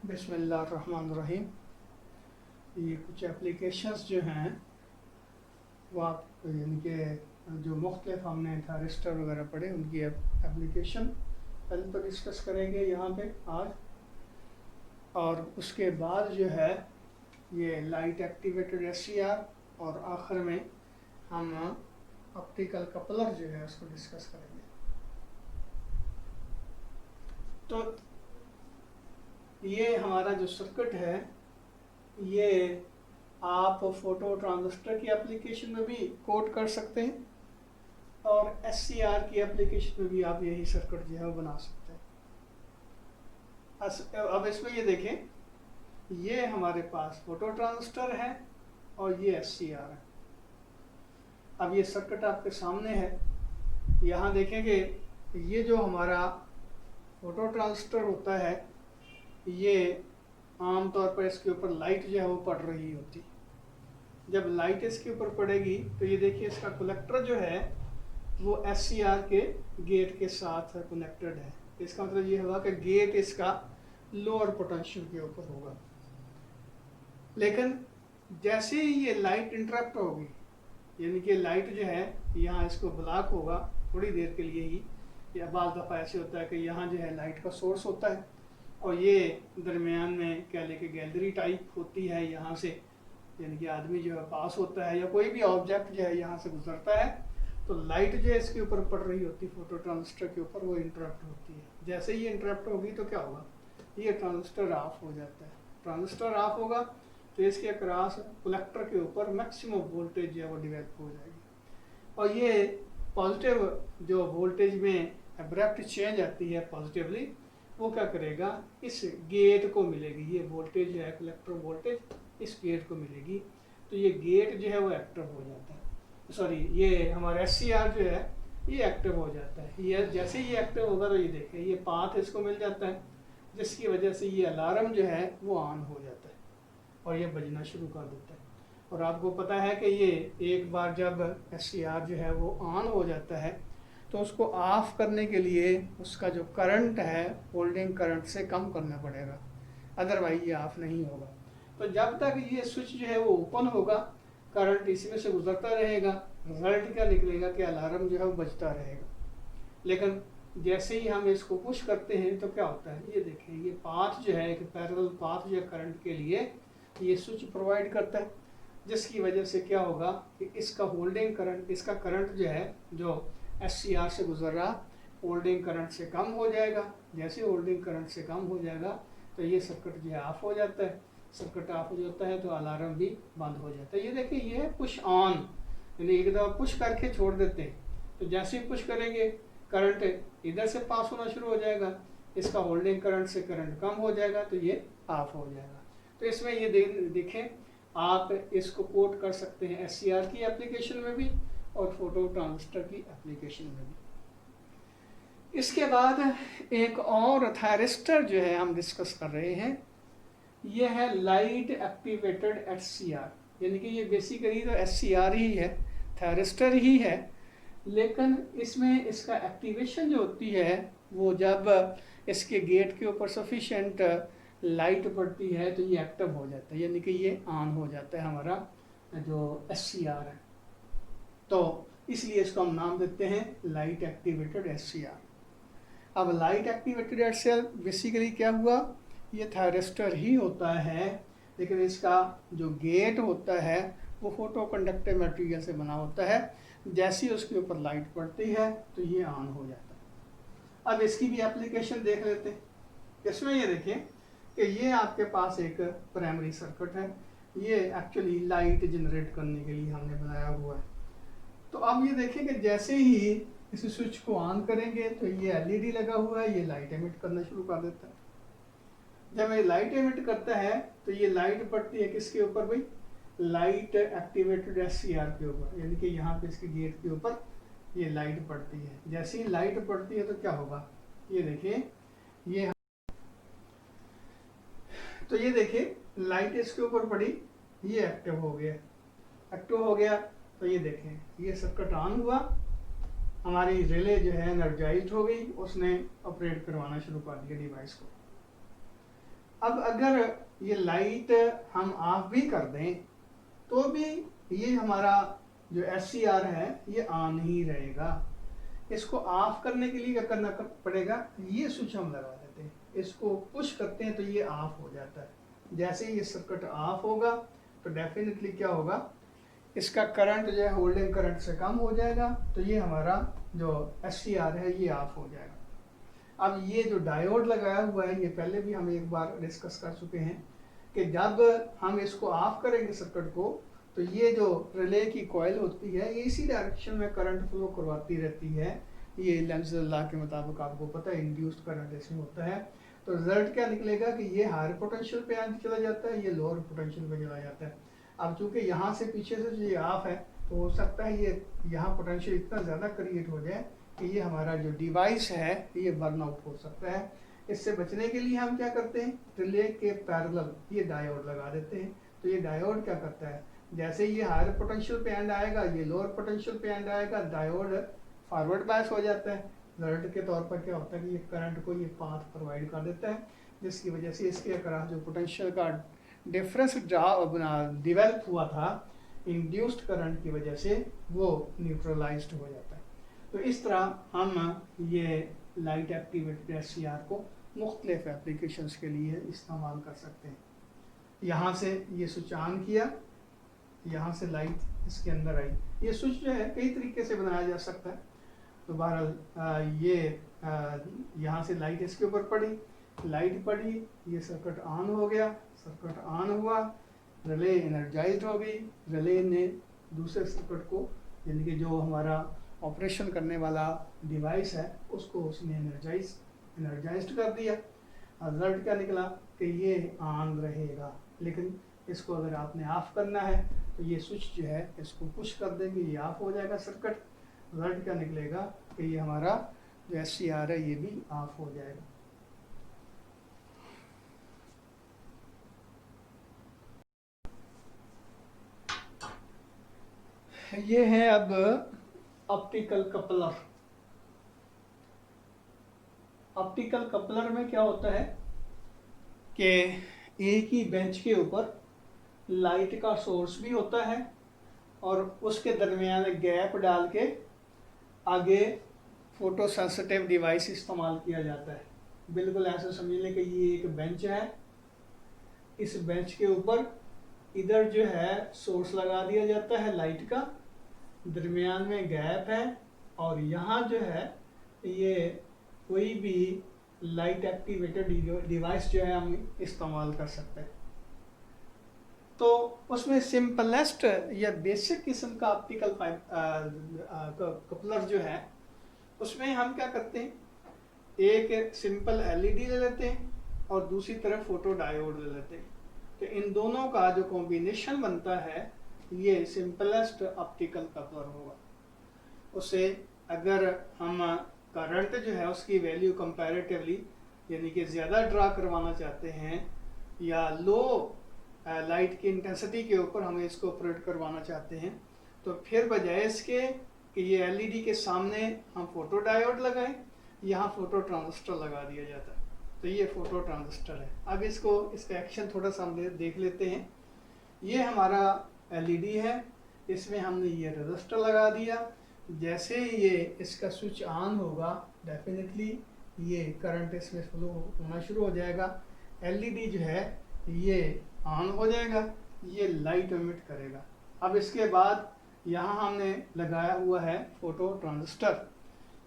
बिस्मिल्लाहिर्रहमानिर्रहीम। ये कुछ एप्लीकेशंस जो हैं वो आप यानी कि जो मुख्तलिफ हमने थारिस्टर वगैरह पढ़े उनकी एप्लीकेशन पहले तो डिस्कस करेंगे यहाँ पे आज, और उसके बाद जो है ये लाइट एक्टिवेटेड एससीआर और आखिर में हम ऑप्टिकल कपलर जो है उसको डिस्कस करेंगे। तो ये हमारा जो सर्किट है ये आप फोटो ट्रांजिस्टर की एप्लीकेशन में भी कोड कर सकते हैं और एससीआर की एप्लीकेशन में भी आप यही सर्किट जो है वो बना सकते हैं। अब इसमें ये देखें, ये हमारे पास फोटो ट्रांजिस्टर है और ये एससीआर है। अब ये सर्किट आपके सामने है। यहाँ देखेंगे ये जो हमारा फोटो ट्रांजिस्टर होता है ये आमतौर पर इसके ऊपर लाइट जो है वो पड़ रही होती। जब लाइट इसके ऊपर पड़ेगी तो ये देखिए इसका कलेक्टर जो है वो एससीआर के गेट के साथ कनेक्टेड है। इसका मतलब ये होगा कि गेट इसका लोअर पोटेंशियल के ऊपर होगा। लेकिन जैसे ही ये लाइट इंटरप्ट होगी, यानी कि लाइट जो है यहाँ इसको ब्लॉक होगा थोड़ी देर के लिए ही, या बाज़ दफ़ा ऐसे होता है कि यहाँ जो है लाइट का सोर्स होता है और ये दरमियान में कह लें कि गैलरी टाइप होती है, यहाँ से यानी कि आदमी जो है पास होता है या कोई भी ऑब्जेक्ट जो है यहाँ से गुजरता है, तो लाइट जो है इसके ऊपर पड़ रही होती है फोटो ट्रांजिस्टर के ऊपर, वो इंटरप्ट होती है। जैसे ही इंटरप्ट होगी तो क्या होगा, ये ट्रांजिस्टर ऑफ हो जाता है। ट्रांजिस्टर ऑफ होगा तो इसके अक्रॉस कलेक्टर के ऊपर मैक्सिमम वोल्टेज जो है वो डिवेल्प हो जाएगी और ये पॉजिटिव जो वोल्टेज में एब्रप्ट चेंज आती है पॉजिटिवली, वो क्या करेगा, इस गेट को मिलेगी। ये वोल्टेज जो है कलेक्टर वोल्टेज इस गेट को मिलेगी, तो ये गेट जो है वो एक्टिव हो जाता है। सॉरी, ये हमारा एससीआर जो है ये एक्टिव हो जाता है। ये जैसे ही एक्टिव होगा तो ये देखें ये पाथ इसको मिल जाता है, जिसकी वजह से ये अलार्म जो है वो ऑन हो जाता है और ये बजना शुरू कर देता है। और आपको पता है कि ये एक बार जब एससीआर जो है वो ऑन हो जाता है तो उसको ऑफ करने के लिए उसका जो करंट है होल्डिंग करंट से कम करना पड़ेगा, अदरवाइज ये ऑफ नहीं होगा। तो जब तक ये स्विच जो है वो ओपन होगा करंट इसमें से गुजरता रहेगा, रिजल्ट क्या निकलेगा कि अलार्म जो है वो बजता रहेगा। लेकिन जैसे ही हम इसको पुश करते हैं तो क्या होता है, ये देखें ये पाथ जो है एक पैरेलल पाथ जो है करंट के लिए ये स्विच प्रोवाइड करता है, जिसकी वजह से क्या होगा कि इसका होल्डिंग करंट, इसका करंट जो है जो एससीआर से गुजर रहा होल्डिंग करंट से कम हो जाएगा। जैसे होल्डिंग करंट से कम हो जाएगा तो ये सर्किट जो है ऑफ हो जाता है। सर्किट ऑफ हो जाता है तो अलार्म भी बंद हो जाता है। ये देखिए ये है पुश ऑन, यानी एक दफ़ा पुश करके छोड़ देते हैं तो जैसे ही पुश करेंगे करंट इधर से पास होना शुरू हो जाएगा, इसका होल्डिंग करंट से करंट कम हो जाएगा तो ये ऑफ हो जाएगा। तो इसमें ये देखें आप इसको कोड कर सकते हैं एससीआर की एप्लीकेशन में भी और फोटो ट्रांजिस्टर की एप्लीकेशन में भी। इसके बाद एक और थायरिस्टर जो है हम डिस्कस कर रहे हैं, ये है लाइट एक्टिवेटेड एससीआर, यानी कि ये बेसिकली तो एससीआर ही है, थायरिस्टर ही है, लेकिन इसमें इसका एक्टिवेशन जो होती है वो जब इसके गेट के ऊपर सफिशेंट लाइट पड़ती है तो ये एक्टिव हो जाता है, यानी कि ये ऑन हो जाता है हमारा जो एससीआर है। तो इसलिए इसको हम नाम देते हैं लाइट एक्टिवेटेड एससीआर। अब लाइट एक्टिवेटेड एससीआर बेसिकली क्या हुआ, ये थायरिस्टर ही होता है, लेकिन इसका जो गेट होता है वो फोटो कंडक्टिव मटेरियल से बना होता है। जैसे ही उसके ऊपर लाइट पड़ती है तो ये ऑन हो जाता है। अब इसकी भी एप्लीकेशन देख लेते हैं। इसमें ये देखें कि ये आपके पास एक प्राइमरी सर्किट है, ये एक्चुअली लाइट जनरेट करने के लिए हमने बनाया हुआ है। तो अब ये देखें कि जैसे ही इस स्विच को ऑन करेंगे तो ये एलईडी लगा हुआ है, ये लाइट एमिट करना शुरू कर देता है। जब ये लाइट एमिट करता है तो ये लाइट पड़ती है किसके ऊपर भाई, लाइट एक्टिवेटेड एससीआर के ऊपर, यानी कि यहाँ पे इसके गेट के ऊपर ये लाइट पड़ती है। जैसे ही लाइट पड़ती है तो क्या होगा, ये देखिए ये, तो ये देखिए लाइट इसके ऊपर पड़ी, ये एक्टिव हो गया। एक्टिव हो गया तो ये देखें ये सर्किट ऑन हुआ, हमारी रिले जो है एनर्जाइज्ड हो गई, उसने ऑपरेट करवाना शुरू कर दिया डिवाइस को। अब अगर ये लाइट हम ऑफ भी कर दें तो भी ये हमारा जो SCR है ये ऑन ही रहेगा। इसको ऑफ करने के लिए क्या करना पड़ेगा, ये स्विच हम लगा देते हैं, इसको पुश करते हैं तो ये ऑफ हो जाता है। जैसे ही ये सर्किट ऑफ होगा तो डेफिनेटली क्या होगा, इसका करंट जो है होल्डिंग करंट से कम हो जाएगा, तो ये हमारा जो SCR है ये ऑफ हो जाएगा। अब ये जो डायोड लगाया हुआ है ये पहले भी हम एक बार डिस्कस कर चुके हैं कि जब हम इसको ऑफ करेंगे सर्किट को तो ये जो रिले की कॉइल होती है ये इसी डायरेक्शन में करंट फ्लो करवाती रहती है। ये लेंज़ लॉ के मुताबिक आपको पता है इंड्यूस्ड करंट इसमें होता है। तो रिजल्ट क्या निकलेगा कि ये हायर पोटेंशियल पे चला जाता है, ये लोअर पोटेंशियल पे चला जाता है। अब चूंकि यहाँ से पीछे से जो ये ऑफ है तो हो सकता है ये यहाँ पोटेंशियल इतना ज़्यादा क्रिएट हो जाए कि ये हमारा जो डिवाइस है ये बर्न आउट हो सकता है। इससे बचने के लिए हम क्या करते हैं, रिले के पैरेलल ये डायोड लगा देते हैं। तो ये डायोड क्या करता है, जैसे ये हायर पोटेंशियल पे एंड आएगा ये लोअर पोटेंशियल पे एंड आएगा, डायोड फॉरवर्ड बायस हो जाता है। रिजल्ट के तौर पर क्या होता है कि ये करंट को ये पाथ प्रोवाइड कर देता है, जिसकी वजह से इसके अक्रॉस जो पोटेंशियल का डिफरेंस डिवेल्प हुआ था इंड्यूस्ड करंट की वजह से वो न्यूट्रलाइज्ड हो जाता है। तो इस तरह हम ये लाइट एक्टिवेटेड SCR को मुख्तलिफ एप्लीकेशंस के लिए इस्तेमाल कर सकते हैं। यहाँ से ये स्विच ऑन किया, यहाँ से लाइट इसके अंदर आई। ये स्विच जो है कई तरीके से बनाया जा सकता है। तो बहरहाल ये यहाँ से लाइट इसके ऊपर पड़ी, लाइट पड़ी, ये सर्किट ऑन हो गया, सर्किट ऑन हुआ, रिले एनर्जाइज्ड हो गई, रिले ने दूसरे सर्किट को यानी कि जो हमारा ऑपरेशन करने वाला डिवाइस है उसको उसने एनर्जाइज्ड कर दिया। रिजल्ट क्या निकला कि ये ऑन रहेगा, लेकिन इसको अगर आपने ऑफ करना है तो ये स्विच जो है इसको पुश कर देंगे, ये ऑफ हो जाएगा सर्किट। रिजल्ट क्या निकलेगा कि ये हमारा जो SCR है ये भी ऑफ हो जाएगा। ये है अब ऑप्टिकल कपलर। ऑप्टिकल कपलर में क्या होता है कि एक ही बेंच के ऊपर लाइट का सोर्स भी होता है और उसके दरमियान गैप डाल के आगे फोटो सेंसिटिव डिवाइस इस्तेमाल किया जाता है। बिल्कुल ऐसे समझ लें कि ये एक बेंच है, इस बेंच के ऊपर इधर जो है सोर्स लगा दिया जाता है लाइट का, दरमियान में गैप है और यहाँ जो है ये कोई भी लाइट एक्टिवेटेड डिवाइस जो है हम इस्तेमाल कर सकते हैं। तो उसमें सिंपलेस्ट या बेसिक किस्म का ऑप्टिकल कपलर जो है उसमें हम क्या करते हैं, एक सिंपल LED ले लेते हैं और दूसरी तरफ फोटो डायोड ले लेते हैं। तो इन दोनों का जो कॉम्बिनेशन बनता है ये सिंपलेस्ट ऑप्टिकल कपलर होगा। उसे अगर हम करंट जो है उसकी वैल्यू कंपैरेटिवली यानी कि ज़्यादा ड्रा करवाना चाहते हैं या लो लाइट की इंटेंसिटी के ऊपर हमें इसको ऑपरेट करवाना चाहते हैं, तो फिर बजाय इसके कि ये LED के सामने हम फोटो डायोड लगाएं, यहाँ फोटो ट्रांजिस्टर लगा दिया जाता है। तो ये फोटो ट्रांजिस्टर है। अब इसका एक्शन थोड़ा सा हम देख लेते हैं। ये हमारा LED है, इसमें हमने ये रजिस्टर लगा दिया। जैसे ही ये इसका स्विच ऑन होगा डेफिनेटली ये करंट इसमें फ्लो होना शुरू हो जाएगा। LED जो है ये ऑन हो जाएगा, ये लाइट एमिट करेगा। अब इसके बाद यहाँ हमने लगाया हुआ है फोटो ट्रांजिस्टर।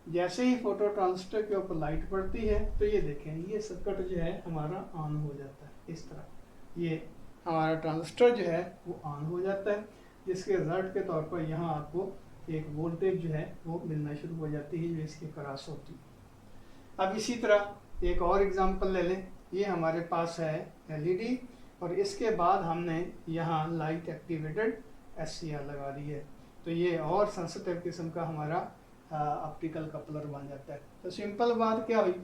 जैसे ही फोटो ट्रांजिस्टर के ऊपर लाइट पड़ती है तो ये देखें ये सर्किट जो है हमारा ऑन हो जाता है। इस तरह ये हमारा ट्रांजिस्टर जो है वो ऑन हो जाता है, जिसके रिजल्ट के तौर पर यहाँ आपको एक वोल्टेज जो है वो मिलना शुरू हो जाती है जो इसके क्रॉस होती है। अब इसी तरह एक और एग्जांपल ले लें। ये हमारे पास है LED और इसके बाद हमने यहाँ लाइट एक्टिवेटेड SCR लगा दी है, तो ये और सेंसिटिव किस्म का हमारा ऑप्टिकल कपलर बन जाता है। तो सिंपल बात क्या हुई,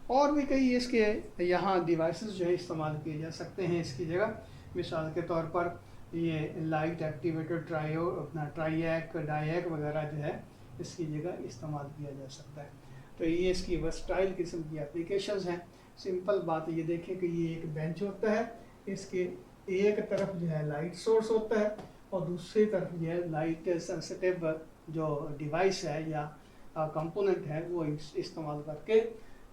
और भी कई इसके यहाँ डिवाइसेस जो है इस्तेमाल किए जा सकते हैं इसकी जगह। मिसाल के तौर पर ये लाइट एक्टिवेटेड ट्राइएक डायैक वगैरह जो है इसकी जगह इस्तेमाल किया जा सकता है। तो ये इसकी वर्सटाइल किस्म की एप्लीकेशंस हैं। सिंपल बात ये देखें कि ये एक बेंच होता है, इसके एक तरफ जो है लाइट सोर्स होता है और दूसरी तरफ जो है लाइट सेंसिटिव जो डिवाइस है या कंपोनेंट है वो इस्तेमाल करके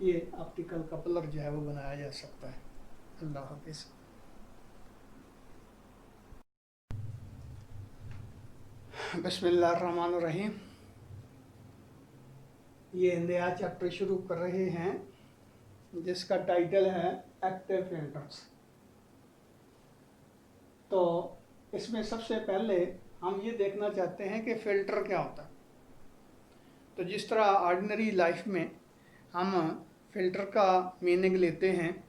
ये ऑप्टिकल कपलर जो है वो बनाया जा सकता है। अल्लाह हाफिज़। बिस्मिल्लाहिर्रहमानिर्रहीम। ये नया चैप्टर शुरू कर रहे हैं जिसका टाइटल है एक्टिव फिल्टर्स। तो इसमें सबसे पहले हम ये देखना चाहते हैं कि फ़िल्टर क्या होता है। तो जिस तरह ऑर्डिनरी लाइफ में हम फ़िल्टर का मीनिंग लेते हैं,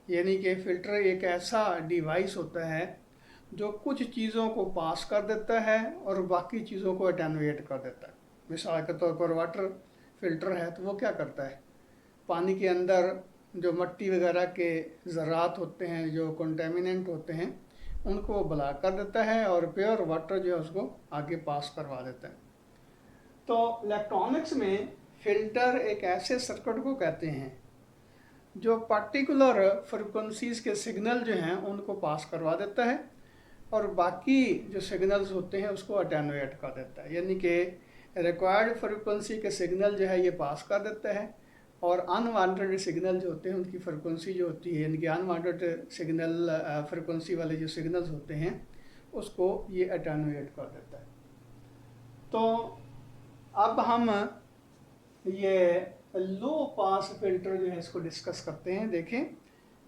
यानी कि फ़िल्टर एक ऐसा डिवाइस होता है जो कुछ चीज़ों को पास कर देता है और बाकी चीज़ों को अटेनुएट कर देता है। मिसाल के तौर पर वाटर फ़िल्टर है तो वो क्या करता है, पानी के अंदर जो मिट्टी वगैरह के ज़रात होते हैं, जो कंटेमिनेंट होते हैं, उनको ब्लॉक कर देता है और प्योर वाटर जो है उसको आगे पास करवा देता है। तो इलेक्ट्रॉनिक्स में फ़िल्टर एक ऐसे सर्किट को कहते हैं जो पर्टिकुलर फ्रिक्वेंसीज़ के सिग्नल जो हैं उनको पास करवा देता है और बाकी जो सिग्नल्स होते हैं उसको अटेनुएट कर देता है। यानी कि रिक्वायर्ड फ्रिक्वेंसी के सिग्नल जो है ये पास कर देता है और अनवांटेड सिग्नल जो होते हैं उनकी फ्रिक्वेंसी जो होती है, यानी कि अनवांटेड सिग्नल फ्रिक्वेंसी वाले जो सिग्नल्स होते हैं उसको ये अटेनुएट कर देता है। तो अब हम ये लो पास फ़िल्टर जो है इसको डिस्कस करते हैं। देखें,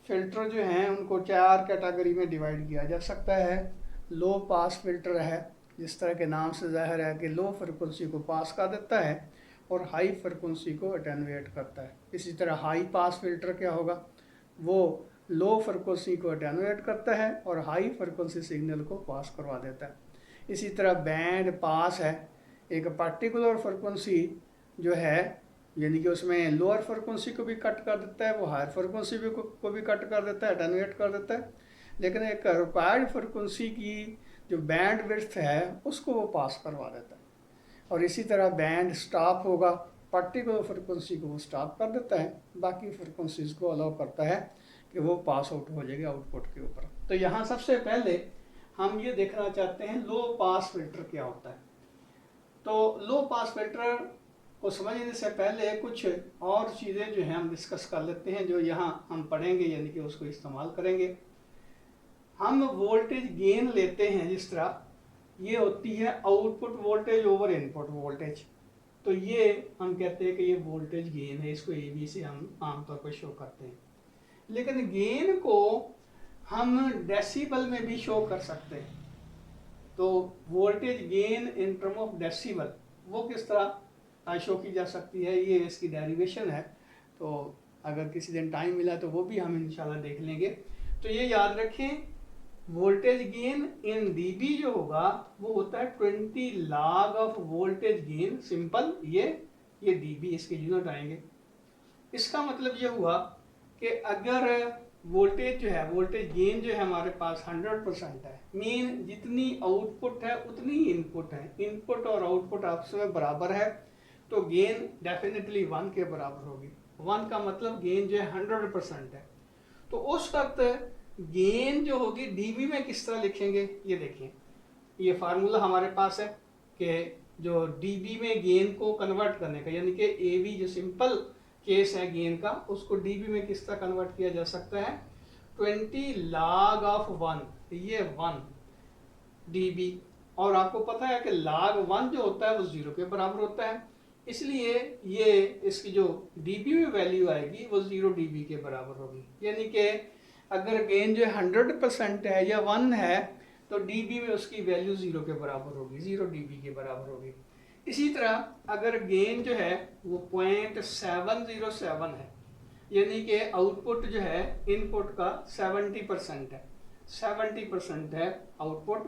फ़िल्टर जो हैं उनको 4 कैटेगरी में डिवाइड किया जा सकता है। लो पास फ़िल्टर है, जिस तरह के नाम से ज़ाहिर है कि लो फ्रिक्वेंसी को पास कर देता है और हाई फ्रिक्वेंसी को अटेनुएट करता है। इसी तरह हाई पास फ़िल्टर क्या होगा, वो लो फ्रिक्वेंसी को अटेनुएट करता है और हाई फ्रिक्वेंसी सिग्नल को पास करवा देता है। इसी तरह बैंड पास है, एक पर्टिकुलर फ्रिक्वेंसी जो है यानी कि उसमें लोअर फ्रिक्वेंसी को भी कट कर देता है, वो हायर फ्रिक्वेंसी भी को भी कट कर देता है, अटेनुएट कर देता है, लेकिन एक रिक्वायर्ड फ्रिक्वेंसी की जो बैंड विड्थ है उसको वो पास करवा देता है। और इसी तरह बैंड स्टॉप होगा, पर्टिकुलर फ्रिक्वेंसी को वो स्टॉप कर देता है, बाकी फ्रिक्वेंसीज को अलाउ करता है कि वो पास आउट हो जाएगी आउटपुट के ऊपर। तो यहाँ सबसे पहले हम ये देखना चाहते हैं लो पास फिल्टर क्या होता है। तो लो पास फिल्टर को समझने से पहले कुछ और चीज़ें जो हैं हम डिस्कस कर लेते हैं जो यहाँ हम पढ़ेंगे, यानी कि उसको इस्तेमाल करेंगे। हम वोल्टेज गेन लेते हैं, जिस तरह ये होती है output voltage over input voltage, तो ये हम कहते हैं कि ये वोल्टेज गेन है, इसको ए बी से हम आमतौर पर शो करते हैं। लेकिन गेन को हम डेसिबल में भी शो कर सकते हैं। तो voltage gain in term of decibel वो किस तरह शो की जा सकती है, ये इसकी डेरिवेशन है। तो अगर किसी दिन टाइम मिला तो वो भी हम इंशाल्लाह देख लेंगे। तो ये याद रखें, वोल्टेज गेन इन डीबी जो होगा वो होता है 20 log of voltage gain. Simple ये डीबी इसके यूनिट आएंगे। इसका मतलब ये हुआ कि अगर वोल्टेज जो है, वोल्टेज गेन जो है हमारे पास 100% है, मीन जितनी आउटपुट है उतनी ही इनपुट है, इनपुट और आउटपुट आपस में बराबर है, तो गेन डेफिनेटली 1 के बराबर होगी। 1 का मतलब गेन जो है 100% है। तो उस वक्त गेन जो होगी डीबी में किस तरह लिखेंगे, ये देखिए, ये फार्मूला हमारे पास है कि जो डीबी में गेन को कन्वर्ट करने का, यानी कि एवी जो सिंपल केस है गेन का, उसको डीबी में किस तरह कन्वर्ट किया जा सकता है, 20 log ऑफ 1, ये 1 डीबी, और आपको पता है कि log 1 जो होता है वो 0 के बराबर होता है, इसलिए ये इसकी जो डीबी में वैल्यू आएगी वो 0 डीबी के बराबर होगी। यानी कि अगर गेन जो 100% है या 1 है तो डीबी में उसकी वैल्यू 0 के बराबर होगी, 0 डीबी के बराबर होगी। इसी तरह अगर गेन जो है वो 0.707 है, यानी कि आउटपुट जो है इनपुट का 70% है, 70% है आउटपुट,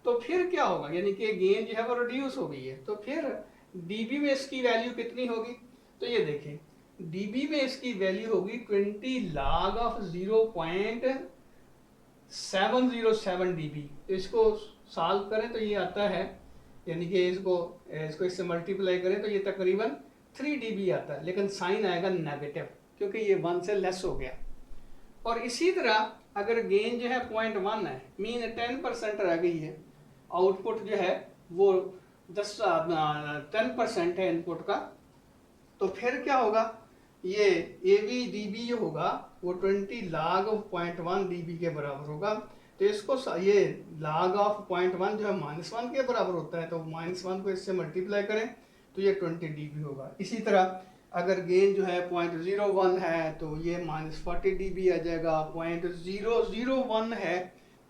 तो फिर क्या होगा, यानी कि गेन जो है वो रिड्यूस हो गई है, तो फिर डीबी में इसकी वैल्यू कितनी होगी, तो ये देखें डीबी में इसकी वैल्यू होगी 20 log ऑफ 0.707 डीबी। तो इसको सॉल्व करें तो ये आता है, यानी कि इसको इससे मल्टीप्लाई करें तो ये तकरीबन 3 dB आता है, लेकिन साइन आएगा नेगेटिव क्योंकि ये 1 से लेस हो गया। और इसी तरह अगर गेन जो है 0.1 है, मीन 10% रह गई है, आउटपुट जो है वो 10% है इनपुट का, तो फिर क्या होगा, ये एवी डीबी जो होगा वो 20 log of 0.1 dB के बराबर होगा। तो इसको ये log of 0.1 जो है -1 के बराबर होता है, तो -1 को इससे मल्टीप्लाई करें तो ये 20 dB होगा। इसी तरह अगर गेन जो है 0.01 है तो ये -40 dB आ जाएगा, 0.001 है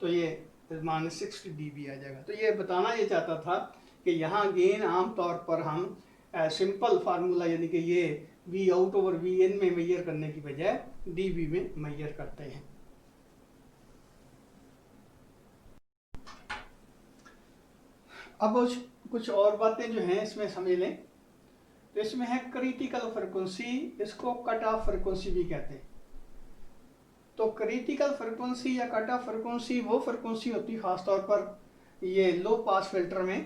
तो ये -60 dB आ जाएगा। तो ये बताना ये चाहता था कि यहाँ गेन आमतौर पर हम सिंपल फार्मूला यानी कि ये वी आउट ओवर वी इन में मेजर करने की बजाय डीबी में मेजर करते हैं। अब कुछ और बातें जो हैं इसमें समझ लें। तो इसमें है क्रिटिकल फ्रिक्वेंसी, इसको कट ऑफ फ्रिक्वेंसी भी कहते हैं। तो क्रिटिकल फ्रिक्वेंसी या कट ऑफ फ्रिक्वेंसी वो फ्रिक्वेंसी होती है खासतौर पर ये लो पास फिल्टर में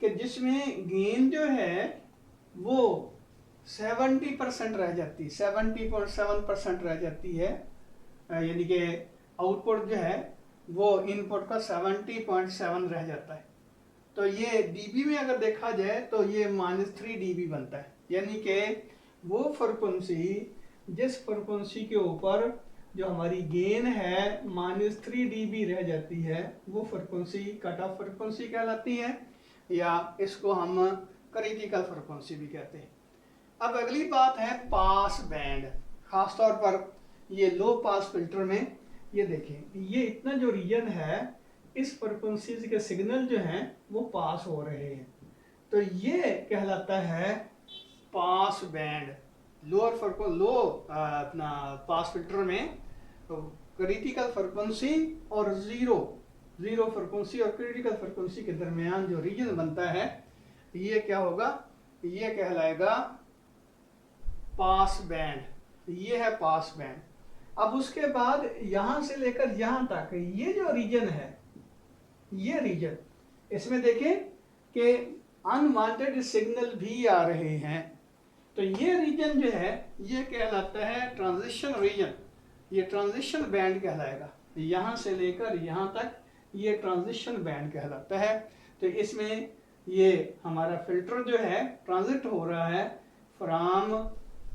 कि जिसमें गेन जो है वो 70% रह जाती है, 70.7% रह जाती है, यानी कि आउटपुट जो है वो इनपुट का 70.7 रह जाता है। तो ये डीबी में अगर देखा जाए तो ये -3 dB बनता है, यानी कि वो फ्रिक्वेंसी जिस फ्रिक्वेंसी के ऊपर जो हमारी गेन है -3 dB रह जाती है वो फ्रिक्वेंसी कट ऑफ फ्रिक्वेंसी कहलाती है, या इसको हम क्रिटिकल फ्रिक्वेंसी भी कहते हैं। अब अगली बात है पास बैंड। खासतौर पर ये लो पास फिल्टर में ये देखें, ये इतना जो रीजन है इस फ्रिक्वेंसी के सिग्नल जो हैं वो पास हो रहे हैं, तो ये कहलाता है पास बैंड। लोअर अपना पास फिल्टर में क्रिटिकल फ्रिक्वेंसी और जीरो फ्रिक्वेंसी और क्रिटिकल फ्रिक्वेंसी के दरमियान जो रीजन बनता है ये क्या होगा, ये कहलाएगा पास बैंड। ये है पास बैंड। अब उसके बाद यहां से लेकर यहां तक ये जो रीजन है, ये रीजन, इसमें देखें कि अनवांटेड सिग्नल भी आ रहे हैं, तो ये रीजन जो है ये कहलाता है ट्रांजिशन रीजन, ये ट्रांजिशन बैंड कहलाएगा। यहां से लेकर यहां तक ये ट्रांजिशन बैंड कहलाता है। तो इसमें ये हमारा फिल्टर जो है ट्रांजिट हो रहा है from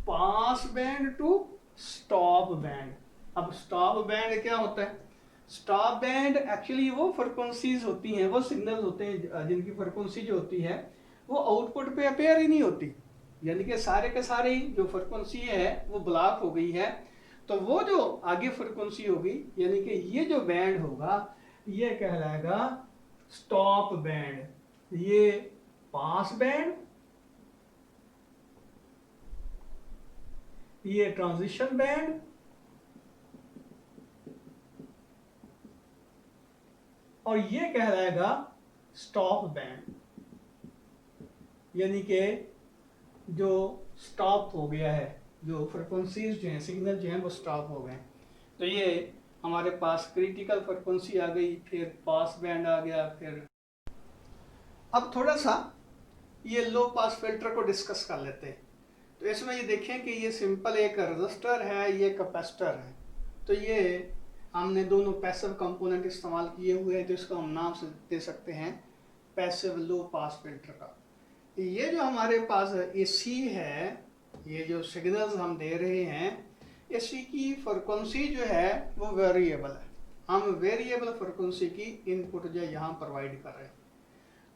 pass band to stop band. अब स्टॉप बैंड क्या होता है? स्टॉप बैंड एक्चुअली वो फ्रिक्वेंसीज होती हैं, वो सिग्नल होते हैं जिनकी फ्रिक्वेंसी जो होती है वो आउटपुट पे अपेयर ही नहीं होती, यानी कि सारे के सारे जो फ्रिक्वेंसी है वो ब्लॉक हो गई है। तो वो जो आगे फ्रिक्वेंसी होगी यानी कि ये जो बैंड होगा ये कहलाएगा स्टॉप बैंड, ये पास बैंड, ये ट्रांजिशन बैंड, और ये कहलाएगा स्टॉप बैंड, यानी कि जो स्टॉप हो गया है, जो फ्रिक्वेंसीज जो हैं सिग्नल जो हैं वो स्टॉप हो गए। तो ये हमारे पास क्रिटिकल फ्रिक्वेंसी आ गई, फिर पास बैंड आ गया। फिर अब थोड़ा सा ये लो पास फिल्टर को डिस्कस कर लेते हैं। तो इसमें ये देखें कि ये सिंपल एक रजिस्टर है, ये कैपेसिटर है। तो ये हमने दोनों पैसिव कंपोनेंट इस्तेमाल किए हुए हैं, तो इसको हम नाम से दे सकते हैं पैसिव लो पास फिल्टर का। ये जो हमारे पास एसी है, ये जो सिग्नल्स हम दे रहे हैं, एसी की फ्रिक्वेंसी जो है वो वेरिएबल है। हम वेरिएबल फ्रिक्वेंसी की इनपुट जो यहाँ प्रोवाइड कर रहे हैं।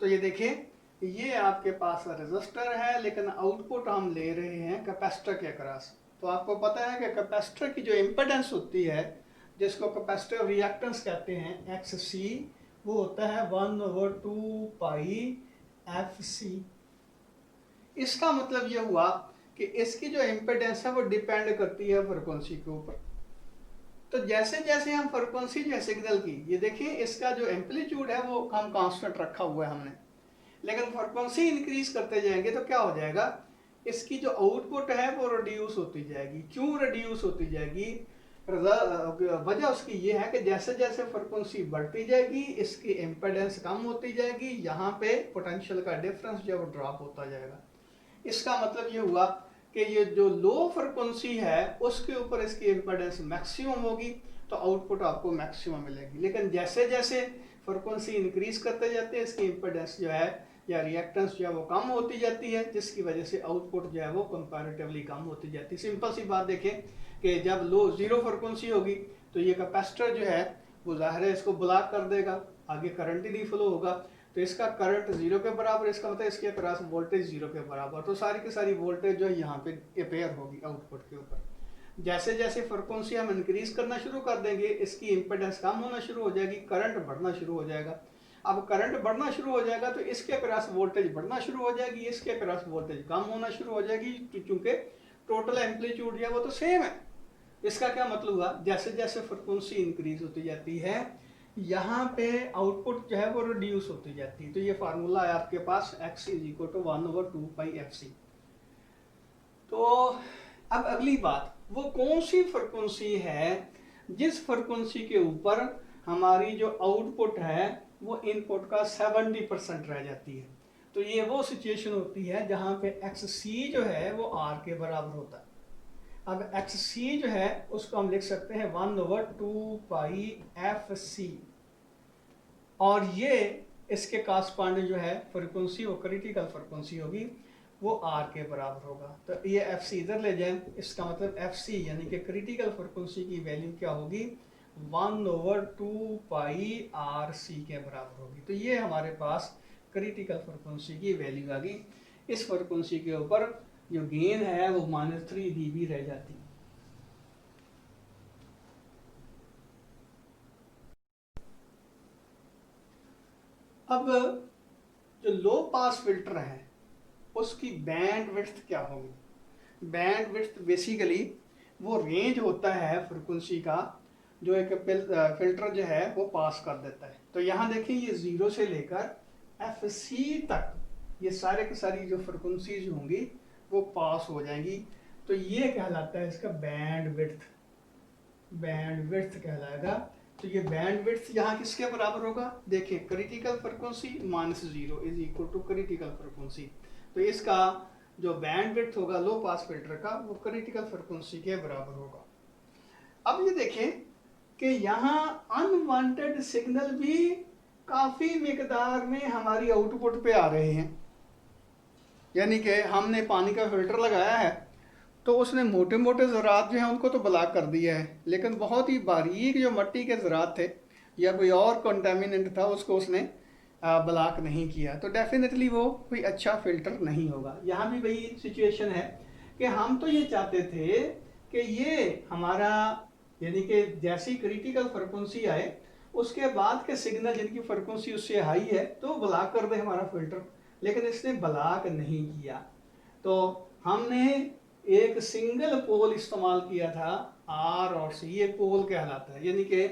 तो ये देखें, ये आपके पास रजिस्टर है लेकिन आउटपुट हम ले रहे हैं कैपेसिटर के अक्रॉस। तो आपको पता है कि कैपेसिटर की जो इम्पिडेंस होती है, जिसको कैपेसिटिव रिएक्टेंस कहते हैं, XC, वो होता है 1/2 पाई FC। इसका मतलब ये हुआ कि इसकी जो इम्पिडेंस है वो डिपेंड करती है फ्रिक्वेंसी के ऊपर। तो जैसे जैसे हम फ्रिक्वेंसी जो है सिग्नल की, ये देखिए इसका जो एम्पलीट्यूड है वो हम कांस्टेंट रखा हुआ है हमने, लेकिन फ्रिक्वेंसी इंक्रीज करते जाएंगे तो क्या हो जाएगा, इसकी जो आउटपुट है वो रिड्यूस होती जाएगी। क्यों रिड्यूस होती जाएगी? वजह उसकी ये है कि जैसे जैसे फ्रिक्वेंसी बढ़ती जाएगी इसकी इम्पिडेंस कम होती जाएगी, यहाँ पे पोटेंशियल का डिफरेंस जो है वो ड्रॉप होता जाएगा। इसका मतलब ये हुआ कि ये जो लो फ्रिक्वेंसी है उसके ऊपर इसकी इम्पीडेंस मैक्सिमम होगी, तो आउटपुट आपको मैक्सिमम मिलेगी। लेकिन जैसे जैसे फ्रिक्वेंसी इंक्रीज करते जाते हैं इसकी इम्पीडेंस जो है या रिएक्टेंस जो है वो कम होती जाती है, जिसकी वजह से आउटपुट जो है वो कंपैरेटिवली कम होती जाती है। सिंपल सी बात देखें कि जब लो जीरो फ्रिक्वेंसी होगी तो ये कैपेसिटर जो है वो जाहिर है इसको ब्लॉक कर देगा, आगे करंट ही नहीं फ्लो होगा, तो इसका करंट जीरो के बराबर, इसका मतलब इसके अक्रॉस वोल्टेज जीरो के बराबर, तो सारी की सारी वोल्टेज जो है यहाँ पे अपेयर होगी आउटपुट के ऊपर। जैसे जैसे फ्रिक्वेंसी हम इंक्रीज करना शुरू कर देंगे इसकी इम्पीडेंस कम होना शुरू हो जाएगी, करंट बढ़ना शुरू हो जाएगा। अब करंट बढ़ना शुरू हो जाएगा तो इसके अक्रॉस वोल्टेज बढ़ना शुरू हो जाएगी, इसके अक्रॉस वोल्टेज कम होना शुरू हो जाएगी, चूंकि टोटल एम्पलीट्यूड जो है वो तो सेम है। इसका क्या मतलब हुआ, जैसे जैसे फ्रिक्वेंसी इंक्रीज होती जाती है यहाँ पे आउटपुट जो है वो रिड्यूस होती जाती है। तो ये फार्मूला है आपके पास x = 1/2πfc। तो अब अगली बात, वो कौन सी फ्रिक्वेंसी है जिस फ्रिक्वेंसी के ऊपर हमारी जो आउटपुट है वो इनपुट का 70% रह जाती है। तो ये वो सिचुएशन होती है जहाँ पे xc जो है वो r के बराबर होता है। अब xc जो है उसको हम लिख सकते हैं 1/2πfc, और ये इसके कॉरस्पॉन्डिंग जो है फ्रिक्वेंसी वो क्रिटिकल फ्रिक्वेंसी होगी, वो r के बराबर होगा। तो ये fc इधर ले जाएं, इसका मतलब fc यानी कि क्रिटिकल फ्रिक्वेंसी की वैल्यू क्या होगी, 1/2πRC के बराबर होगी। तो ये हमारे पास क्रिटिकल फ्रिक्वेंसी की वैल्यू आ गई। इस फ्रिक्वेंसी के ऊपर जो गेन है वो -3 dB रह जाती है। अब जो लो पास फिल्टर है उसकी बैंड विड्थ क्या होगी। बैंड विड्थ बेसिकली वो रेंज होता है फ्रिक्वेंसी का जो एक फिल्टर जो है वो पास कर देता है। तो यहाँ देखिए ये 0 से लेकर FC तक ये सारे की सारी जो फ्रिक्वेंसीज होंगी वो पास हो जाएंगी। तो ये कहलाता है इसका बैंड विड्थ, बैंड विड्थ कहलाएगा। तो ये बैंड विड्थ यहाँ किसके बराबर होगा, देखिए क्रिटिकल फ्रिक्वेंसी -0 = क्रिटिकल फ्रिक्वेंसी। तो इसका जो बैंड विड्थ होगा लो पास फिल्टर का वो क्रिटिकल फ्रिक्वेंसी के बराबर होगा। अब ये देखें कि यहाँ अनवांटेड सिग्नल भी काफ़ी मिकदार में हमारी आउटपुट पे आ रहे हैं। यानी कि हमने पानी का फिल्टर लगाया है तो उसने मोटे मोटे ज़रात जो हैं उनको तो ब्लॉक कर दिया है, लेकिन बहुत ही बारीक जो मिट्टी के ज़रात थे या कोई और कंटामिनेंट था उसको उसने ब्लॉक नहीं किया। तो डेफिनेटली वो कोई अच्छा फ़िल्टर नहीं होगा। यहाँ भी वही सिचुएशन है कि हम तो ये चाहते थे कि ये हमारा यानी कि जैसी क्रिटिकल फ्रिक्वेंसी आए उसके बाद के सिग्नल जिनकी फ्रिक्वेंसी उससे हाई है तो ब्लॉक कर दे हमारा फिल्टर, लेकिन इसने ब्लॉक नहीं किया। तो हमने एक सिंगल पोल इस्तेमाल किया था R और C, ये पोल कहलाता है। यानी कि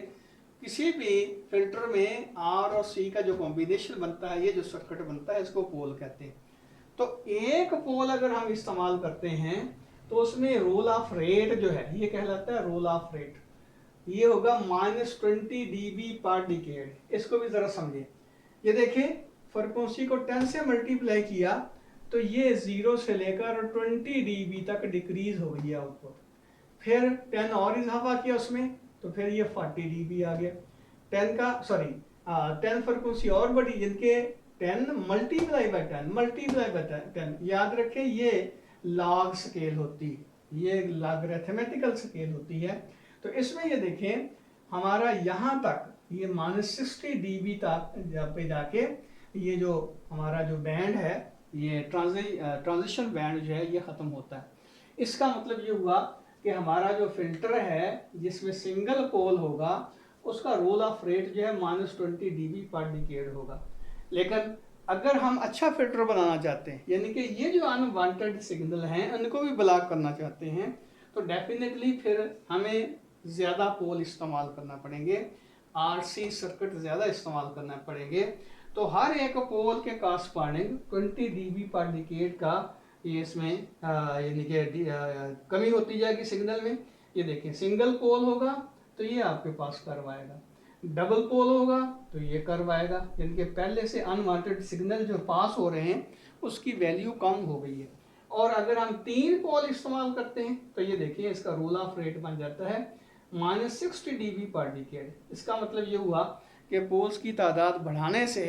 किसी भी फिल्टर में R और C का जो कॉम्बिनेशन बनता है, ये जो सर्किट बनता है इसको पोल कहते हैं। तो एक पोल अगर हम इस्तेमाल करते हैं तो उसमें रोल ऑफ रेट जो है ये कहलाता है रोल ऑफ रेट, ये होगा -20 dB/डिकेड। इसको भी ज़रा समझें। ये देखें फ्रिक्वेंसी को 10 से मल्टीप्लाई किया तो ये 0 से लेकर 20 dB तक डिक्रीज हो गई आउटपुट। फिर 10 और इजाफा किया उसमें तो फिर ये 40 dB आ गया। 10 फ्रिक्वेंसी और बढ़ी, जिनके 10 मल्टीप्लाई बाय 10 याद रखें ये लॉग स्केल होती है, ये लॉगरिथमेटिकल स्केल होती है। तो इसमें ये देखें हमारा यहाँ तक ये -60 dB तक पे जाके ये जो हमारा जो बैंड है ये ट्रांजिशन बैंड जो है ये ख़त्म होता है। इसका मतलब ये हुआ कि हमारा जो फिल्टर है जिसमें सिंगल पोल होगा उसका रोल ऑफ रेट जो है -20 dB/डिकेड होगा। लेकिन अगर हम अच्छा फिल्टर बनाना चाहते हैं यानी कि ये जो अनवांटेड सिग्नल हैं उनको भी ब्लॉक करना चाहते हैं तो डेफिनेटली फिर हमें ज़्यादा पोल इस्तेमाल करना पड़ेंगे, RC सर्किट ज़्यादा इस्तेमाल करना पड़ेंगे। तो हर एक पोल के कॉरस्पॉन्डिंग 20 dB/डिकेड का ये इसमें यानी कि कमी होती जाएगी सिग्नल में। ये देखिए सिंगल पोल होगा तो ये आपके पास कर्व आएगा, डबल पोल होगा तो ये कर्व आएगा, यानी कि पहले से अनवांटेड सिग्नल जो पास हो रहे हैं उसकी वैल्यू कम हो गई है। और अगर हम 3 पोल इस्तेमाल करते हैं तो ये देखिए इसका रूल ऑफ रेट बन जाता है -60 dB पर डिकेड। इसका मतलब ये हुआ कि पोल्स की तादाद बढ़ाने से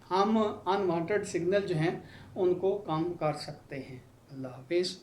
हम अनवांटेड सिग्नल जो हैं उनको कम कर सकते हैं। अल्लाह हाफिज़।